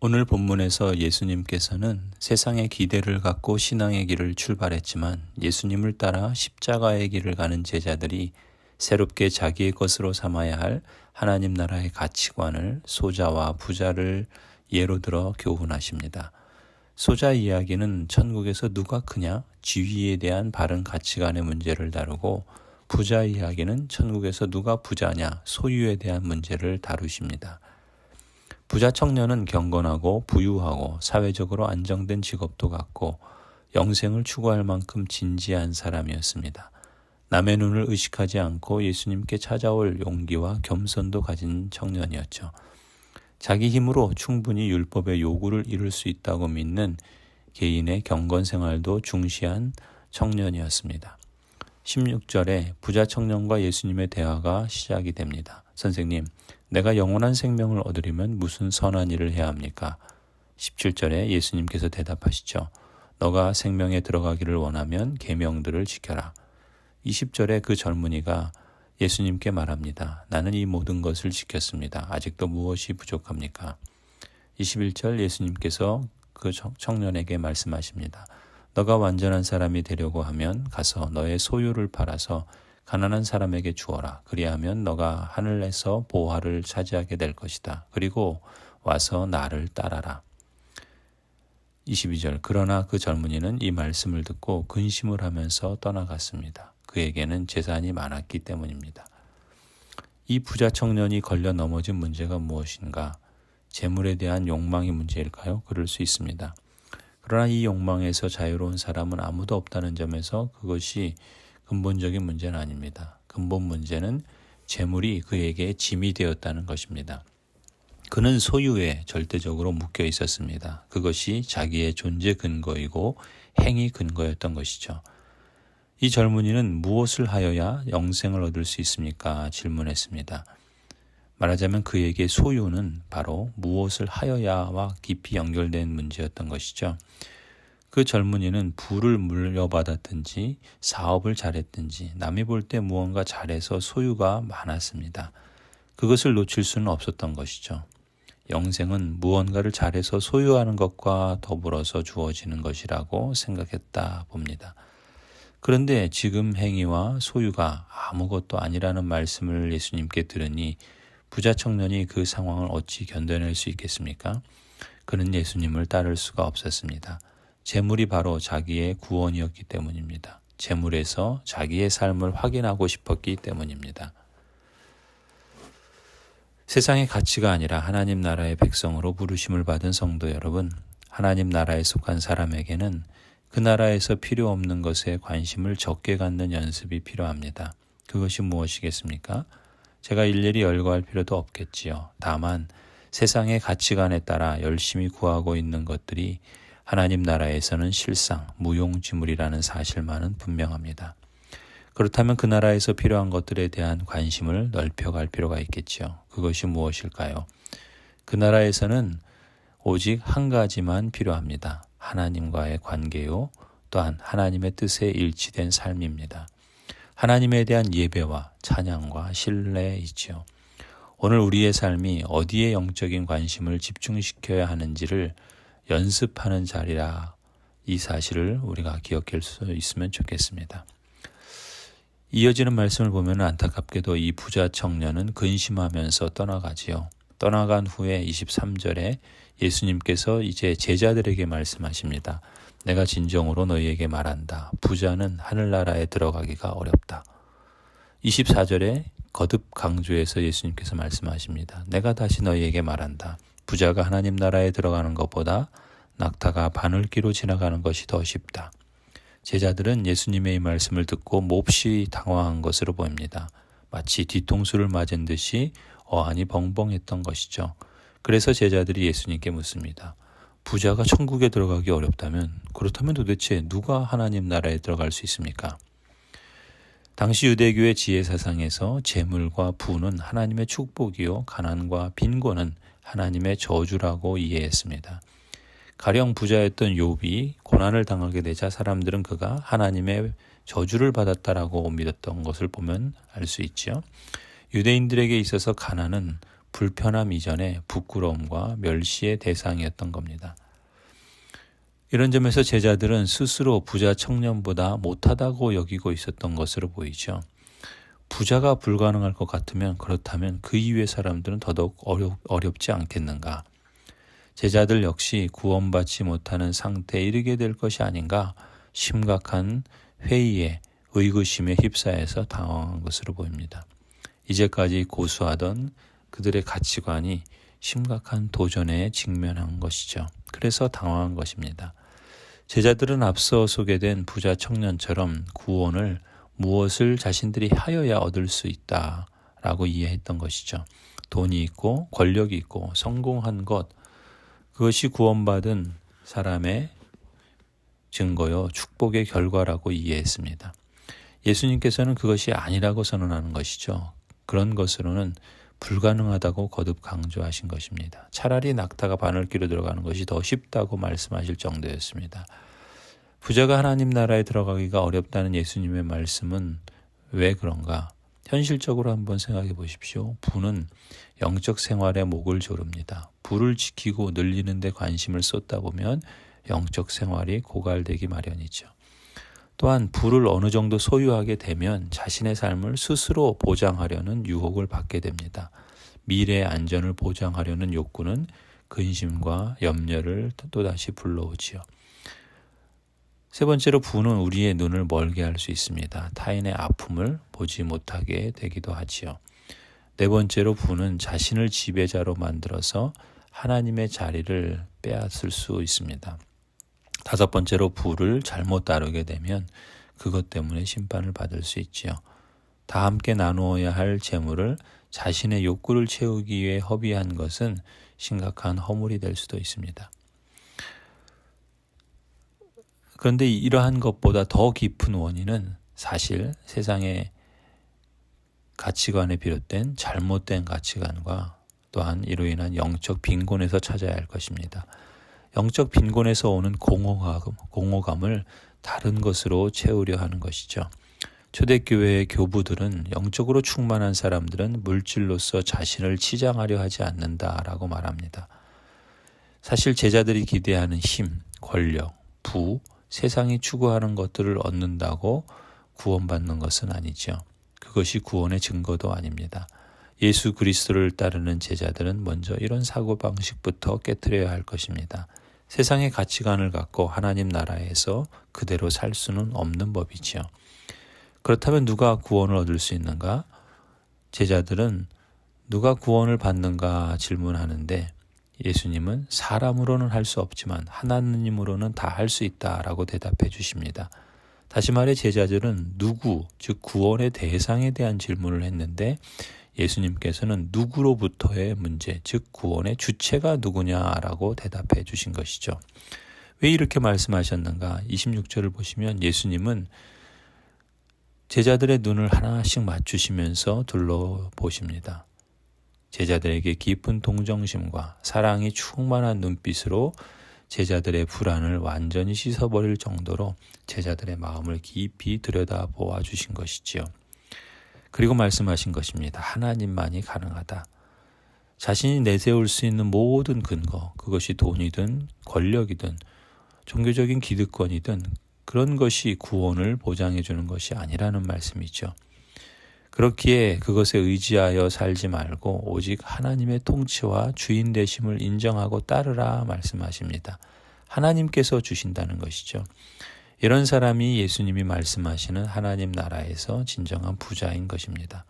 오늘 본문에서 예수님께서는 세상의 기대를 갖고 신앙의 길을 출발했지만 예수님을 따라 십자가의 길을 가는 제자들이 새롭게 자기의 것으로 삼아야 할 하나님 나라의 가치관을 소자와 부자를 예로 들어 교훈하십니다. 소자 이야기는 천국에서 누가 크냐, 지위에 대한 바른 가치관의 문제를 다루고, 부자 이야기는 천국에서 누가 부자냐, 소유에 대한 문제를 다루십니다. 부자 청년은 경건하고 부유하고 사회적으로 안정된 직업도 갖고 영생을 추구할 만큼 진지한 사람이었습니다. 남의 눈을 의식하지 않고 예수님께 찾아올 용기와 겸손도 가진 청년이었죠. 자기 힘으로 충분히 율법의 요구를 이룰 수 있다고 믿는 개인의 경건 생활도 중시한 청년이었습니다. 16절에 부자 청년과 예수님의 대화가 시작이 됩니다. 선생님, 내가 영원한 생명을 얻으려면 무슨 선한 일을 해야 합니까? 17절에 예수님께서 대답하시죠. 너가 생명에 들어가기를 원하면 계명들을 지켜라. 20절에 그 젊은이가 예수님께 말합니다. 나는 이 모든 것을 지켰습니다. 아직도 무엇이 부족합니까? 21절 예수님께서 그 청년에게 말씀하십니다. 너가 완전한 사람이 되려고 하면 가서 너의 소유를 팔아서 가난한 사람에게 주어라. 그리하면 너가 하늘에서 보화를 차지하게 될 것이다. 그리고 와서 나를 따라라. 22절 그러나 그 젊은이는 이 말씀을 듣고 근심을 하면서 떠나갔습니다. 그에게는 재산이 많았기 때문입니다. 이 부자 청년이 걸려 넘어진 문제가 무엇인가? 재물에 대한 욕망이 문제일까요? 그럴 수 있습니다. 그러나 이 욕망에서 자유로운 사람은 아무도 없다는 점에서 그것이 근본적인 문제는 아닙니다. 근본 문제는 재물이 그에게 짐이 되었다는 것입니다. 그는 소유에 절대적으로 묶여 있었습니다. 그것이 자기의 존재 근거이고 행위 근거였던 것이죠. 이 젊은이는 무엇을 하여야 영생을 얻을 수 있습니까? 질문했습니다. 말하자면 그에게 소유는 바로 무엇을 하여야와 깊이 연결된 문제였던 것이죠. 그 젊은이는 부를 물려받았든지 사업을 잘했든지 남이 볼 때 무언가 잘해서 소유가 많았습니다. 그것을 놓칠 수는 없었던 것이죠. 영생은 무언가를 잘해서 소유하는 것과 더불어서 주어지는 것이라고 생각했다 봅니다. 그런데 지금 행위와 소유가 아무것도 아니라는 말씀을 예수님께 들으니 부자 청년이 그 상황을 어찌 견뎌낼 수 있겠습니까? 그는 예수님을 따를 수가 없었습니다. 재물이 바로 자기의 구원이었기 때문입니다. 재물에서 자기의 삶을 확인하고 싶었기 때문입니다. 세상의 가치가 아니라 하나님 나라의 백성으로 부르심을 받은 성도 여러분, 하나님 나라에 속한 사람에게는 그 나라에서 필요 없는 것에 관심을 적게 갖는 연습이 필요합니다. 그것이 무엇이겠습니까? 제가 일일이 열거할 필요도 없겠지요. 다만 세상의 가치관에 따라 열심히 구하고 있는 것들이 하나님 나라에서는 실상 무용지물이라는 사실만은 분명합니다. 그렇다면 그 나라에서 필요한 것들에 대한 관심을 넓혀갈 필요가 있겠지요. 그것이 무엇일까요? 그 나라에서는 오직 한 가지만 필요합니다. 하나님과의 관계요, 또한 하나님의 뜻에 일치된 삶입니다. 하나님에 대한 예배와 찬양과 신뢰이지요. 오늘 우리의 삶이 어디에 영적인 관심을 집중시켜야 하는지를 연습하는 자리라 이 사실을 우리가 기억할 수 있으면 좋겠습니다. 이어지는 말씀을 보면 안타깝게도 이 부자 청년은 근심하면서 떠나가지요. 떠나간 후에 23절에 예수님께서 이제 제자들에게 말씀하십니다. 내가 진정으로 너희에게 말한다. 부자는 하늘나라에 들어가기가 어렵다. 24절에 거듭 강조해서 예수님께서 말씀하십니다. 내가 다시 너희에게 말한다. 부자가 하나님 나라에 들어가는 것보다 낙타가 바늘기로 지나가는 것이 더 쉽다. 제자들은 예수님의 이 말씀을 듣고 몹시 당황한 것으로 보입니다. 마치 뒤통수를 맞은 듯이 어안이 벙벙했던 것이죠. 그래서 제자들이 예수님께 묻습니다. 부자가 천국에 들어가기 어렵다면 그렇다면 도대체 누가 하나님 나라에 들어갈 수 있습니까? 당시 유대교의 지혜사상에서 재물과 부는 하나님의 축복이요 가난과 빈곤은 하나님의 저주라고 이해했습니다. 가령 부자였던 욥이 고난을 당하게 되자 사람들은 그가 하나님의 저주를 받았다라고 믿었던 것을 보면 알 수 있죠. 유대인들에게 있어서 가난은 불편함 이전에 부끄러움과 멸시의 대상이었던 겁니다. 이런 점에서 제자들은 스스로 부자 청년보다 못하다고 여기고 있었던 것으로 보이죠. 부자가 불가능할 것 같으면 그렇다면 그 이외의 사람들은 더더욱 어렵지 않겠는가. 제자들 역시 구원받지 못하는 상태에 이르게 될 것이 아닌가 심각한 회의에 의구심에 휩싸여서 당황한 것으로 보입니다. 이제까지 고수하던 그들의 가치관이 심각한 도전에 직면한 것이죠. 그래서 당황한 것입니다. 제자들은 앞서 소개된 부자 청년처럼 구원을 무엇을 자신들이 하여야 얻을 수 있다라고 이해했던 것이죠. 돈이 있고 권력이 있고 성공한 것, 그것이 구원받은 사람의 증거요 축복의 결과라고 이해했습니다. 예수님께서는 그것이 아니라고 선언하는 것이죠. 그런 것으로는 불가능하다고 거듭 강조하신 것입니다. 차라리 낙타가 바늘귀로 들어가는 것이 더 쉽다고 말씀하실 정도였습니다. 부자가 하나님 나라에 들어가기가 어렵다는 예수님의 말씀은 왜 그런가? 현실적으로 한번 생각해 보십시오. 부는 영적 생활의 목을 조릅니다. 부를 지키고 늘리는 데 관심을 쏟다 보면 영적 생활이 고갈되기 마련이죠. 또한 부를 어느 정도 소유하게 되면 자신의 삶을 스스로 보장하려는 유혹을 받게 됩니다. 미래의 안전을 보장하려는 욕구는 근심과 염려를 또다시 불러오지요. 세 번째로 부는 우리의 눈을 멀게 할 수 있습니다. 타인의 아픔을 보지 못하게 되기도 하지요. 네 번째로 부는 자신을 지배자로 만들어서 하나님의 자리를 빼앗을 수 있습니다. 다섯 번째로 부를 잘못 다루게 되면 그것 때문에 심판을 받을 수 있지요. 다 함께 나누어야 할 재물을 자신의 욕구를 채우기 위해 허비한 것은 심각한 허물이 될 수도 있습니다. 그런데 이러한 것보다 더 깊은 원인은 사실 세상의 가치관에 비롯된 잘못된 가치관과 또한 이로 인한 영적 빈곤에서 찾아야 할 것입니다. 영적 빈곤에서 오는 공허감을 다른 것으로 채우려 하는 것이죠. 초대교회의 교부들은 영적으로 충만한 사람들은 물질로서 자신을 치장하려 하지 않는다라고 말합니다. 사실 제자들이 기대하는 힘, 권력, 부, 세상이 추구하는 것들을 얻는다고 구원받는 것은 아니죠. 그것이 구원의 증거도 아닙니다. 예수 그리스도를 따르는 제자들은 먼저 이런 사고방식부터 깨트려야 할 것입니다. 세상의 가치관을 갖고 하나님 나라에서 그대로 살 수는 없는 법이지요. 그렇다면 누가 구원을 얻을 수 있는가? 제자들은 누가 구원을 받는가 질문하는데 예수님은 사람으로는 할 수 없지만 하나님으로는 다 할 수 있다라고 대답해 주십니다. 다시 말해 제자들은 누구, 즉 구원의 대상에 대한 질문을 했는데 예수님께서는 누구로부터의 문제, 즉 구원의 주체가 누구냐라고 대답해 주신 것이죠. 왜 이렇게 말씀하셨는가? 26절을 보시면 예수님은 제자들의 눈을 하나씩 맞추시면서 둘러보십니다. 제자들에게 깊은 동정심과 사랑이 충만한 눈빛으로 제자들의 불안을 완전히 씻어버릴 정도로 제자들의 마음을 깊이 들여다보아 주신 것이지요. 그리고 말씀하신 것입니다. 하나님만이 가능하다. 자신이 내세울 수 있는 모든 근거, 그것이 돈이든 권력이든 종교적인 기득권이든 그런 것이 구원을 보장해 주는 것이 아니라는 말씀이죠. 그렇기에 그것에 의지하여 살지 말고 오직 하나님의 통치와 주인 되심을 인정하고 따르라 말씀하십니다. 하나님께서 주신다는 것이죠. 이런 사람이 예수님이 말씀하시는 하나님 나라에서 진정한 부자인 것입니다.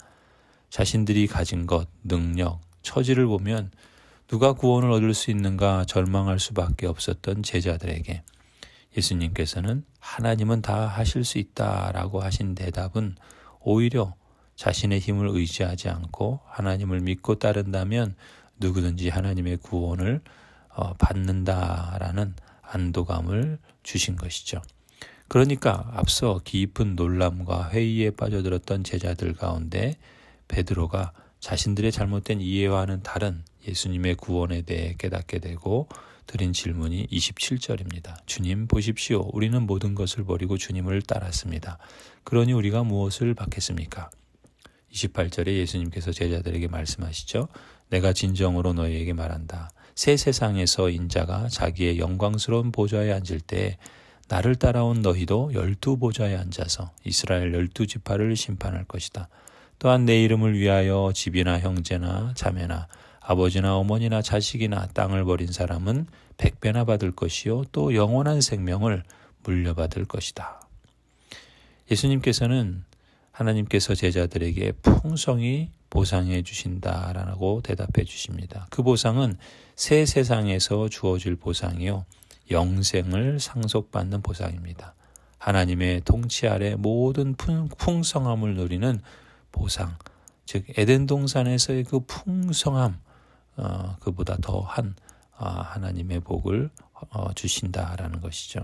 자신들이 가진 것, 능력, 처지를 보면 누가 구원을 얻을 수 있는가 절망할 수밖에 없었던 제자들에게 예수님께서는 하나님은 다 하실 수 있다라고 하신 대답은 오히려 자신의 힘을 의지하지 않고 하나님을 믿고 따른다면 누구든지 하나님의 구원을 받는다라는 안도감을 주신 것이죠. 그러니까 앞서 깊은 놀람과 회의에 빠져들었던 제자들 가운데 베드로가 자신들의 잘못된 이해와는 다른 예수님의 구원에 대해 깨닫게 되고 드린 질문이 27절입니다. 주님 보십시오. 우리는 모든 것을 버리고 주님을 따랐습니다. 그러니 우리가 무엇을 받겠습니까? 28절에 예수님께서 제자들에게 말씀하시죠. 내가 진정으로 너희에게 말한다. 새 세상에서 인자가 자기의 영광스러운 보좌에 앉을 때 나를 따라온 너희도 12보좌에 앉아서 이스라엘 12지파를 심판할 것이다. 또한 내 이름을 위하여 집이나 형제나 자매나 아버지나 어머니나 자식이나 땅을 버린 사람은 100배나 받을 것이요 또 영원한 생명을 물려받을 것이다. 예수님께서는 하나님께서 제자들에게 풍성히 보상해 주신다라고 대답해 주십니다. 그 보상은 새 세상에서 주어질 보상이요 영생을 상속받는 보상입니다. 하나님의 통치 아래 모든 풍성함을 누리는 보상, 즉 에덴 동산에서의 그 풍성함, 그보다 더한 하나님의 복을 주신다라는 것이죠.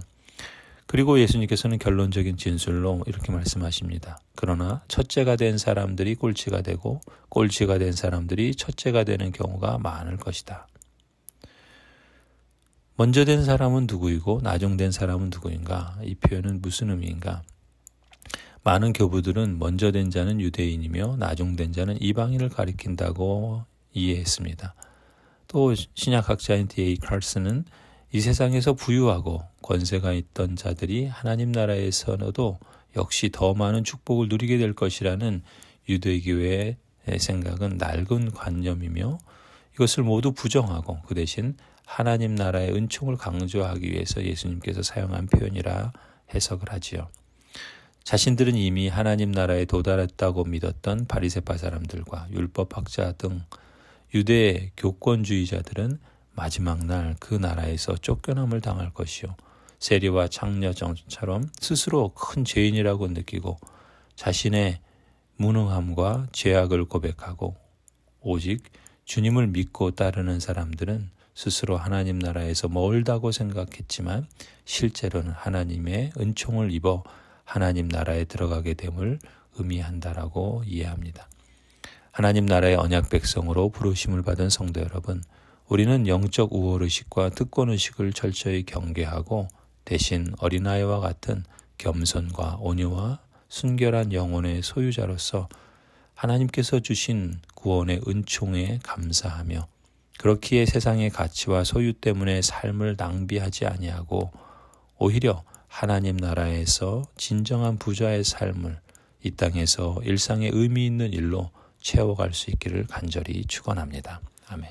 그리고 예수님께서는 결론적인 진술로 이렇게 말씀하십니다. 그러나 첫째가 된 사람들이 꼴찌가 되고 꼴찌가 된 사람들이 첫째가 되는 경우가 많을 것이다. 먼저 된 사람은 누구이고 나중된 사람은 누구인가? 이 표현은 무슨 의미인가? 많은 교부들은 먼저 된 자는 유대인이며 나중된 자는 이방인을 가리킨다고 이해했습니다. 또 신약학자인 D.A. 칼슨은 이 세상에서 부유하고 권세가 있던 자들이 하나님 나라에서도 역시 더 많은 축복을 누리게 될 것이라는 유대교회의 생각은 낡은 관념이며 이것을 모두 부정하고 그 대신 하나님 나라의 은총을 강조하기 위해서 예수님께서 사용한 표현이라 해석을 하지요. 자신들은 이미 하나님 나라에 도달했다고 믿었던 바리새파 사람들과 율법학자 등 유대 교권주의자들은 마지막 날 그 나라에서 쫓겨남을 당할 것이요. 세리와 창녀처럼 스스로 큰 죄인이라고 느끼고 자신의 무능함과 죄악을 고백하고 오직 주님을 믿고 따르는 사람들은 스스로 하나님 나라에서 멀다고 생각했지만 실제로는 하나님의 은총을 입어 하나님 나라에 들어가게 됨을 의미한다라고 이해합니다. 하나님 나라의 언약 백성으로 부르심을 받은 성도 여러분, 우리는 영적 우월의식과 특권의식을 철저히 경계하고 대신 어린아이와 같은 겸손과 온유와 순결한 영혼의 소유자로서 하나님께서 주신 구원의 은총에 감사하며 그렇기에 세상의 가치와 소유 때문에 삶을 낭비하지 아니하고 오히려 하나님 나라에서 진정한 부자의 삶을 이 땅에서 일상의 의미 있는 일로 채워갈 수 있기를 간절히 축원합니다. 아멘.